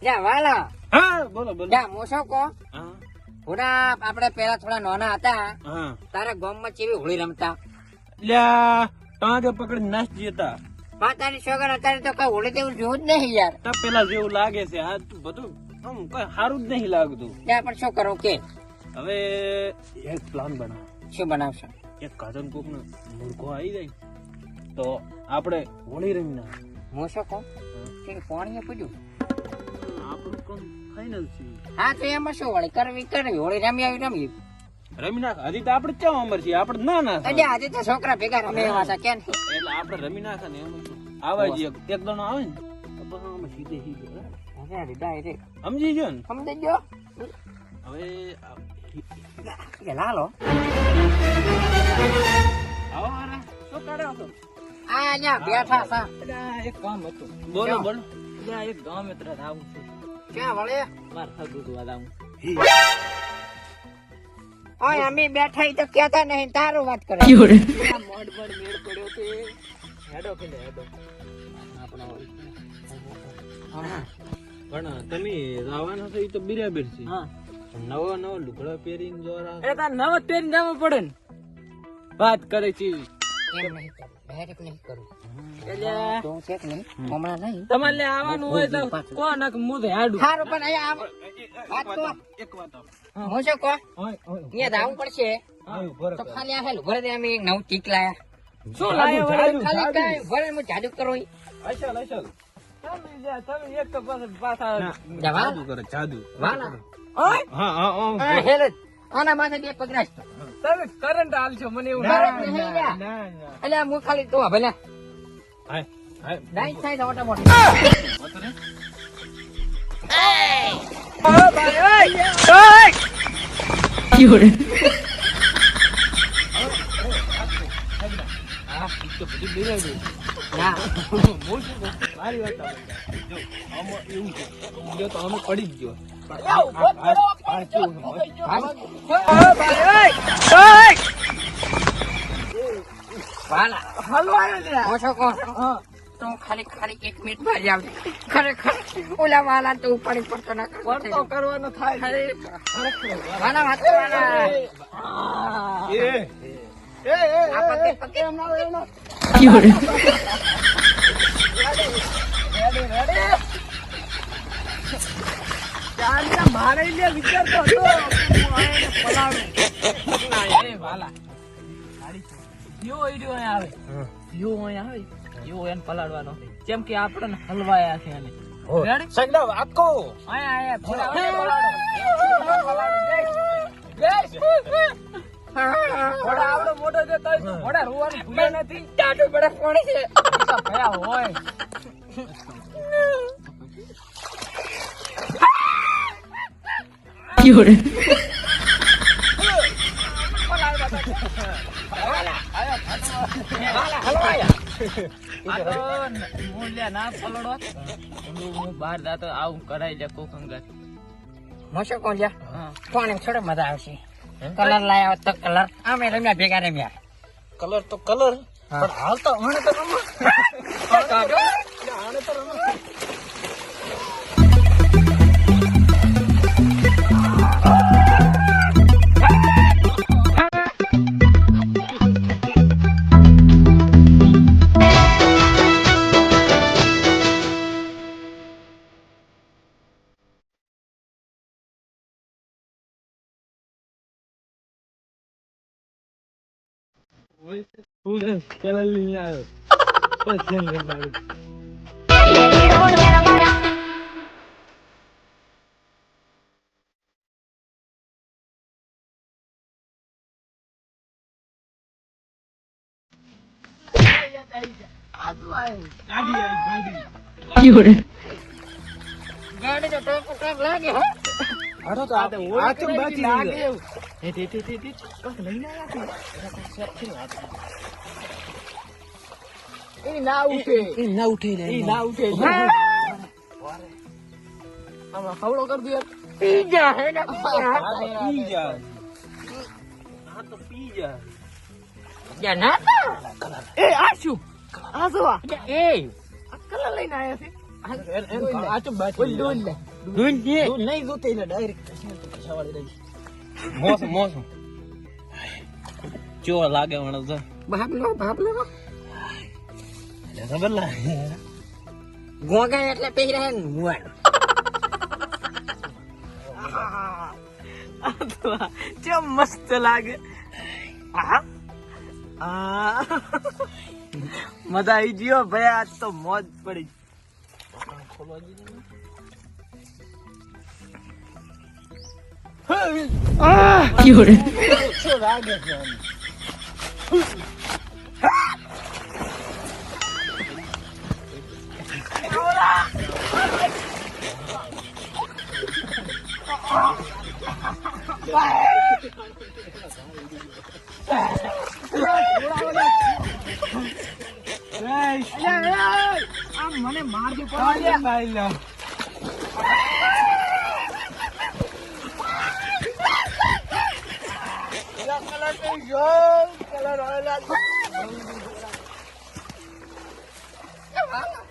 જા વાલા હા બોલો બોલો. જા મોસો કો હા થોડા આપણે પેલા થોડા નાના હતા હા તારા ગામમાં કેવી હોળી રમતા લ્યા ટાંગે પકડી નાસી જતા. માતાની છોકરા અત્યારે તો કઈ હોળી તેવું જોવું જ નહીં યાર. તા પેલા જેવું લાગે છે આ તું બધું આમ કઈ સારું જ નહીં લાગતું. ત્યાં પણ શું કરો કે હવે એક પ્લાન બનાવ. શું બનાવશો? એક કાજન કોક નો મૂર્ખો આવી જાય તો આપણે હોળી રમી ના. મોસો કો કે પાણી પૂછ્યું આપણું કોણ ફાઇનલ છે. હા તો એમાં શું હોળી કરવી હોળી રમી આવી રમી રમી નાખ. હજી તો આપણે ક્યાં ઉંમર છે આપણે ના ના એટલે આજે તો છોકરા ભેગા રમે એવા હતા કે નહીં? એટલે આપણે રમી નાખા ને એમ આવા જ એક દણો આવે ને તો બસ આમ સીધે સીધે અરે ડાયરેક્ટ સમજી ગયો ને. સમજી ગયો હવે કે લાલો આવો હારા શું કાઢ્યો હતો? આ અહીંયા બેઠા સા એક કામ હતું. બોલો બોલો. એક ગામ મિત્ર આવું છું. ક્યાં વળે માર થતું હતું આવું. ઓય અમે બેઠા ઈ તો કહેતા નહીં તારું વાત કરે મોડ મોડ મેળ પડ્યો કે હેડો કે હેડો. પણ તમે રાવાના છો એ તો બરાબર છે. હા નવો નવો લુગડો પહેરીને જોરા એ તાર નવ જ પહેરીને જવું પડે ને. વાત કરે છે એમ નહીં કરું ડાયરેક્ટ નહીં કરું એટલે તો છે કે નહીં હમણાં નહીં તમારે લે આવવાનું હોય તો કોણ મું હેડું. સારું પણ અહીંયા વાત તો એક વાત આપ. હું શું કહો ઓય ઓય અહીંયા જવું પડશે આયો ભરે તો ખાલી આ હેલું ભરે દે અમે એક નવું ટીક લાયા શું લાયો વળી? ખાલી કાંઈ ભરે હું જાદુ કરો ઈ. અસલ અસલ તમે એક તો પાછા જવા જાદુ કરે જાદુ. વાલા ઓય હા હા હા હેલ જ. આના માથે બે પગ નાખતો તમે કરંટ હાલશો મને એવું ના, લાગે. ના, ના. ના ના એટલે હું ખાલી તો ભલે હાય હાય નાઈટ સાઈડ ઓટા મોટી વતરે તો બધી બરાબર. ના મારી વાત આવે. જો આમાં એવું છે જો તો અમે પડી જ ગયો. વાલા હલવાયો લે. ઓછો કોણ તો ખાલી ખાલી 1 મિનિટ માં જ આવજે ખરેખર ઓલા વાલા તો ઉપાડી પડતો ના વર્તો કરવાનો થાય. વાલા વાત કરવાના એ આ પગે પગે મારે લે વિચારતો હતો હું આને પલાળું. અરે વાલા યો આઈડિયો અહીં આવે યો અહીં આવે યો એને પલાળવાનો જેમ કે આપણને હલવાયા છે એને રેડી સંડા વાત કહો. આયા થોડા આવડો મોટો છે તો થોડા રોવાનું ભૂલે નથી. ટાટુ બડે કોણી છે તો ભયા હોય આ તો મૂલ્યા ના પલડો હું બહાર જાતો આવું કરાઈ લે કોક અંગત. મોશો કોણ લ્યા હા કોણ એમ થોડો મજા આવશે કલર લાયા હોત તો કલર આમે રમ્યા ભેગા રમ્યા કલર તો કલર પણ હાલ તો આને તો રમો. આને તો રમો. હું કલર લઈને આવ્યો પછી રમાડું. ગાડી તો ટોપ ટોપ લાગે હો આનો તો આ તો બાકી લાગે લાગે. એવું. એ તે કોક લઈને આવ્યા છે. એ ના ઉઠે એ ના ઉઠે રે. એ ના ઉઠે આમાં ખવડો કરી દે. પીજા હે ને પી જા. આ તો પી જા. યા ના એ આ શું આ શું આ એ કલર લઈને આવ્યા છે. આ તો બાકી ઓય ડોલ લે. ધૂળ છે. ધૂળ નહીં જોતી એટલે ડાયરેક્ટ કશાવાળી રહી. મોસમ મોસમ ચો લાગે મને તો બાપલો ખબર લાગે ગોગા એટલે પહેર્યા ને મુવાડ. ચમ મસ્ત લાગે. આહા. મજા આવી ગયો ભાઈ, આજ તો મોજ પડી. શું લાગે છે આમ? આમ મને મારજો પડે. કલર